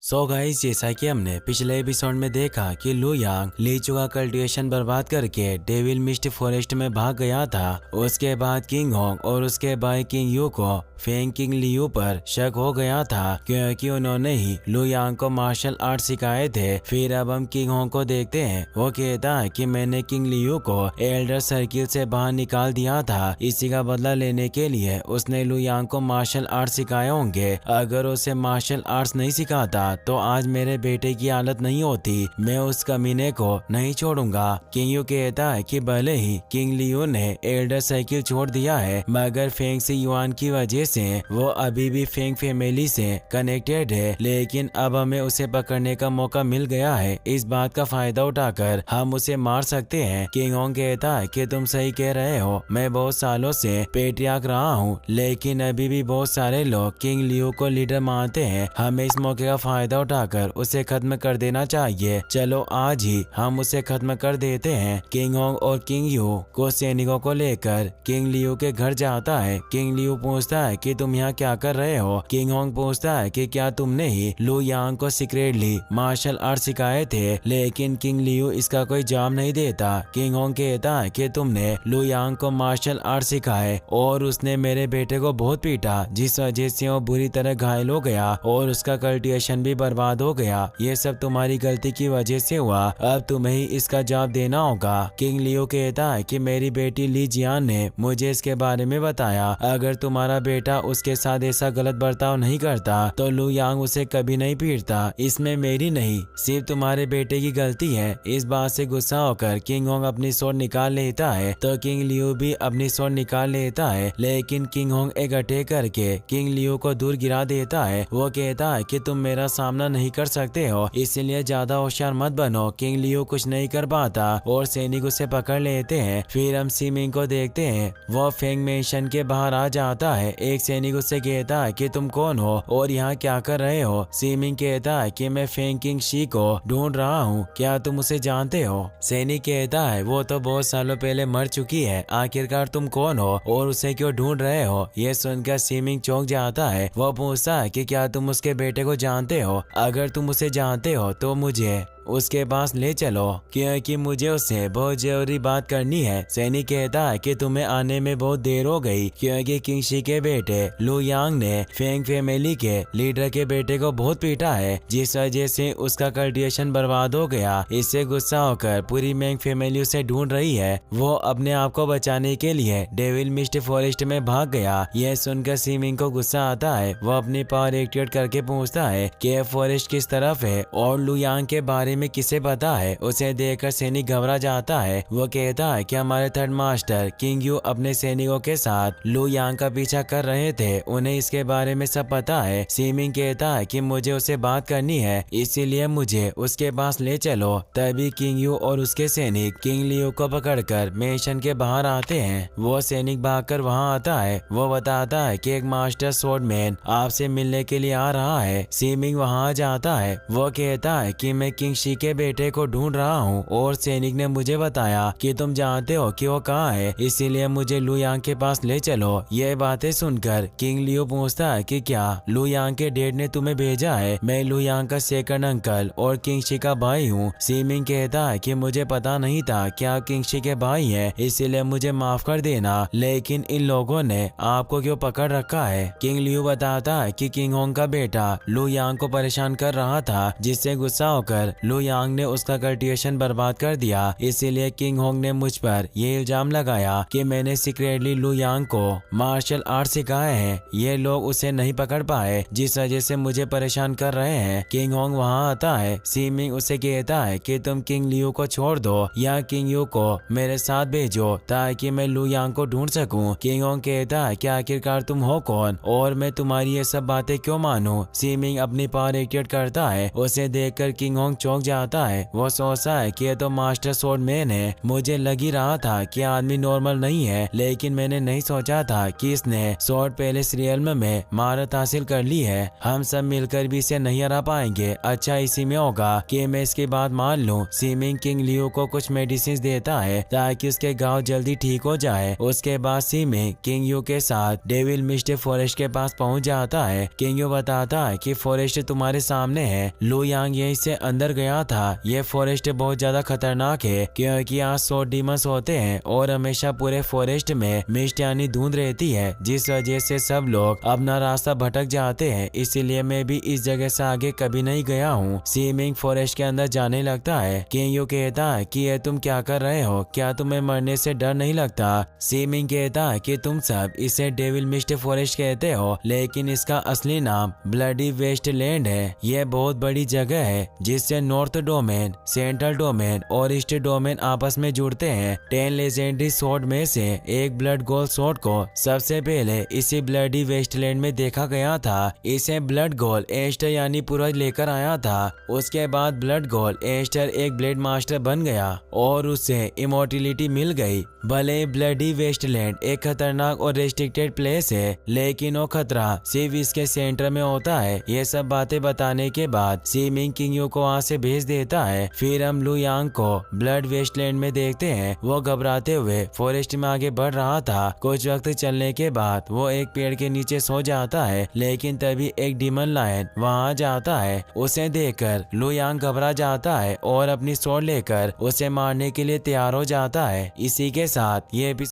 So guys, जैसा कि हमने पिछले एपिसोड में देखा कि लू यांग लीचू का कल्टीवेशन बर्बाद करके डेविल मिस्ट फॉरेस्ट में भाग गया था। उसके बाद किंग होंग और उसके भाई किंग यू को फेंग किंग लियू पर शक हो गया था क्योंकि उन्होंने ही लू यांग को मार्शल आर्ट सिखाए थे। फिर अब हम किंग होंग को देखते हैं। वो कहता है कि मैंने किंग लियू को एल्डर सर्किल से बाहर निकाल दिया था। इसी का बदला लेने के लिए उसने लू यांग को मार्शल आर्ट सिखाए होंगे। अगर उसे मार्शल आर्ट्स नहीं सिखाता तो आज मेरे बेटे की हालत नहीं होती। मैं उस कमीने को नहीं छोड़ूंगा। किंग यू कहता है कि भले ही किंग लियू ने एल्डर सर्किल छोड़ दिया है, मगर फेंग सी युआन की वजह से वो अभी भी फेंग फैमिली से कनेक्टेड है। लेकिन अब हमें उसे पकड़ने का मौका मिल गया है। इस बात का फायदा उठाकर हम उसे मार सकते हैं। किंग होंग कहता है कि तुम सही कह रहे हो। मैं बहुत सालों से पेट्रियार्क रहा हूँ, लेकिन अभी भी बहुत सारे लोग किंग लियू को लीडर मानते हैं। हमें इस मौके का फायदा उठाकर उसे खत्म कर देना चाहिए। चलो आज ही हम उसे खत्म कर देते हैं। किंग होंग और किंग यू को सैनिकों को लेकर किंग लियू के घर जाता है। किंग लियू पूछता है कि तुम यहाँ क्या कर रहे हो। किंग होंग पूछता है कि क्या तुमने ही लू यांग को सीक्रेटली मार्शल आर्ट सिखाए थे, लेकिन किंग लियू इसका कोई जवाब नहीं देता। किंग होंग कहता है कि तुमने लू यांग को मार्शल आर्ट सिखाए और उसने मेरे बेटे को बहुत पीटा, जिस वजह से वो बुरी तरह घायल हो गया और उसका कल्टीवेशन भी बर्बाद हो गया। ये सब तुम्हारी गलती की वजह से हुआ। अब तुम्हें ही इसका जवाब देना होगा। किंग लियू कहता है कि मेरी बेटी ली जियान ने मुझे इसके बारे में बताया। अगर तुम्हारा बेटा उसके साथ ऐसा गलत बर्ताव नहीं करता तो लू यांग उसे कभी नहीं पीटता। इसमें मेरी नहीं, सिर्फ तुम्हारे बेटे की गलती है। इस बात से गुस्सा होकर किंग होंग अपनी स्वॉर्ड निकाल लेता है तो किंग लियू भी अपनी स्वॉर्ड निकाल लेता है, लेकिन किंग होंग एक अटैक करके किंग लियू को दूर गिरा देता है। वो कहता है कि तुम मेरा सामना नहीं कर सकते हो, इसलिए ज्यादा होशियार मत बनो। किंग लियू कुछ नहीं कर पाता और सैनिक उसे पकड़ लेते हैं। फिर हम सीमिंग को देखते हैं। वो फेंग मेंशन के बाहर आ जाता है। एक सैनिक उससे कहता है कि तुम कौन हो और यहाँ क्या कर रहे हो। सीमिंग कहता है कि मैं फेंग किंग शी को ढूंढ रहा हूँ, क्या तुम उसे जानते हो। सैनिक कहता है वो तो बहुत सालों पहले मर चुकी है, आखिरकार तुम कौन हो और उसे क्यों ढूंढ रहे हो। ये सुनकर सीमिंग चौंक जाता है। वो पूछता है कि क्या तुम उसके बेटे को जानते हो। अगर तुम उसे जानते हो तो मुझे उसके पास ले चलो, क्योंकि मुझे उससे बहुत जरूरी बात करनी है। सैनिक कहता है कि तुम्हें आने में बहुत देर हो गई, क्योंकि किंग शी के बेटे लू यांग ने फेंग फैमिली के लीडर के बेटे को बहुत पीटा है, जिस वजह से उसका कल्टीवेशन बर्बाद हो गया। इससे गुस्सा होकर पूरी मेंग फैमिली उसे ढूंढ रही है। वो अपने आप को बचाने के लिए डेविल मिस्ट फॉरेस्ट में भाग गया। यह सुनकर सीमिंग को गुस्सा आता है। वो अपनी पावर एक्टिवेट करके पूछता है कि फॉरेस्ट किस तरफ है और लू यांग के बारे में किसे पता है। उसे देखकर सैनिक घबरा जाता है। वो कहता है कि हमारे थर्ड मास्टर किंग यू अपने सैनिकों के साथ लू यांग का पीछा कर रहे थे, उन्हें इसके बारे में सब पता है। सीमिंग कहता है कि मुझे उससे बात करनी है, इसीलिए मुझे उसके पास ले चलो। तभी किंग यू और उसके सैनिक किंग लियू को पकड़कर मेंशन के बाहर आते हैं। वो सैनिक भागकर वहां आता है। वो बताता है कि एक मास्टर स्वॉर्डमैन आपसे मिलने के लिए आ रहा है। सीमिंग वहां आ जाता है। वो कहता है कि मैं किंग शी के बेटे को ढूंढ रहा हूँ और सैनिक ने मुझे बताया कि तुम जानते हो कि वो कहाँ है, इसीलिए मुझे लू यांग के पास ले चलो। ये बातें सुनकर किंग लियू पूछता है कि क्या लू यांग के डैड ने तुम्हें भेजा है। मैं लू यांग का सेकंड अंकल और किंग शी का भाई हूँ। सीमिंग कहता है कि मुझे पता नहीं था कि आप किंग शी के भाई है, इसीलिए मुझे माफ कर देना, लेकिन इन लोगों ने आपको क्यों पकड़ रखा है। किंग लियू बताता है कि किंग होंग का बेटा लू यांग को परेशान कर रहा था, जिससे गुस्सा होकर लू यांग ने उसका कल्टीवेशन बर्बाद कर दिया। इसीलिए किंग होंग ने मुझ पर ये इल्जाम लगाया कि मैंने सीक्रेटली लू यांग को मार्शल आर्ट सिखाए हैं। ये लोग उसे नहीं पकड़ पाए, जिस वजह से मुझे परेशान कर रहे हैं। किंग होंग वहां आता है। सीमिंग उसे कहता है कि तुम किंग लियू को छोड़ दो या किंग यू को मेरे साथ भेजो ताकि मैं लू यांग को ढूंढ सकूं। किंग होंग कहता है कि आखिरकार तुम हो कौन और मैं तुम्हारी ये सब बातें क्यों मानूं। सीमिंग अपनी पावर एक्टिवेट करता है। उसे देखकर किंग होंग चौंक चौंक जाता है। वो सोचता है कि ये तो मास्टर स्वॉर्डमैन है। मुझे लग ही रहा था कि आदमी नॉर्मल नहीं है, लेकिन मैंने नहीं सोचा था कि इसने स्वॉर्ड पैलेस रियल्म में महारत हासिल कर ली है। हम सब मिलकर भी इसे नहीं हरा पाएंगे। अच्छा इसी में होगा कि मैं इसकी बात मान लूं। सीमिंग किंग लियो को कुछ मेडिसिन देता है ताकि उसके घाव जल्दी ठीक हो जाए। उसके बाद सीमिंग किंग यू के साथ डेविल मिस्ट फॉरेस्ट के पास पहुंच जाता है। किंग यू बताता है कि फॉरेस्ट तुम्हारे सामने है। लू यांग यहीं से अंदर गया था। ये फॉरेस्ट बहुत ज्यादा खतरनाक है क्योंकि यहाँ 100 डीमंस होते हैं और हमेशा पूरे फॉरेस्ट में मिस्ट यानी धुंध रहती है, जिस वजह से सब लोग अपना रास्ता भटक जाते हैं। इसीलिए मैं भी इस जगह से आगे कभी नहीं गया हूँ। सीमिंग फॉरेस्ट के अंदर जाने लगता है। किंग यू कहता है कि ये तुम क्या कर रहे हो, क्या तुम्हें मरने से डर नहीं लगता? सीमिंग कहता है कि तुम सब इसे डेविल मिस्ट फॉरेस्ट कहते हो, लेकिन इसका असली नाम ब्लडी वेस्टलैंड है। ये बहुत बड़ी जगह है जिससे नॉर्थ डोमेन, सेंट्रल डोमेन और ईस्ट डोमेन आपस में जुड़ते हैं। 10 लेजेंडरी स्वॉर्ड में से एक ब्लड गोल्ड स्वॉर्ड को सबसे पहले इसी ब्लडी वेस्टलैंड में देखा गया था। इसे ब्लड गोल्ड एस्टर यानी पूर्वज लेकर आया था। उसके बाद ब्लड गोल्ड एस्टर एक ब्लेड मास्टर बन गया और उसे इमोर्टिलिटी मिल गई। भले ब्लडी वेस्टलैंड एक खतरनाक और रेस्ट्रिक्टेड प्लेस है, लेकिन वो खतरा सिर्फ इसके सेंटर में होता है। ये सब बातें बताने के बाद सीमिंग किंग यू को वहाँ से भेज देता है। फिर हम लू यांग को ब्लड वेस्टलैंड में देखते हैं। वो घबराते हुए फॉरेस्ट में आगे बढ़ रहा था। कुछ वक्त चलने के बाद वो एक पेड़ के नीचे सो जाता है, लेकिन तभी एक डीमन लायन वहाँ जाता है। उसे देखकर लू यांग घबरा जाता है और अपनी स्वॉर्ड लेकर उसे मारने के लिए तैयार हो जाता है। इसी के साथ ये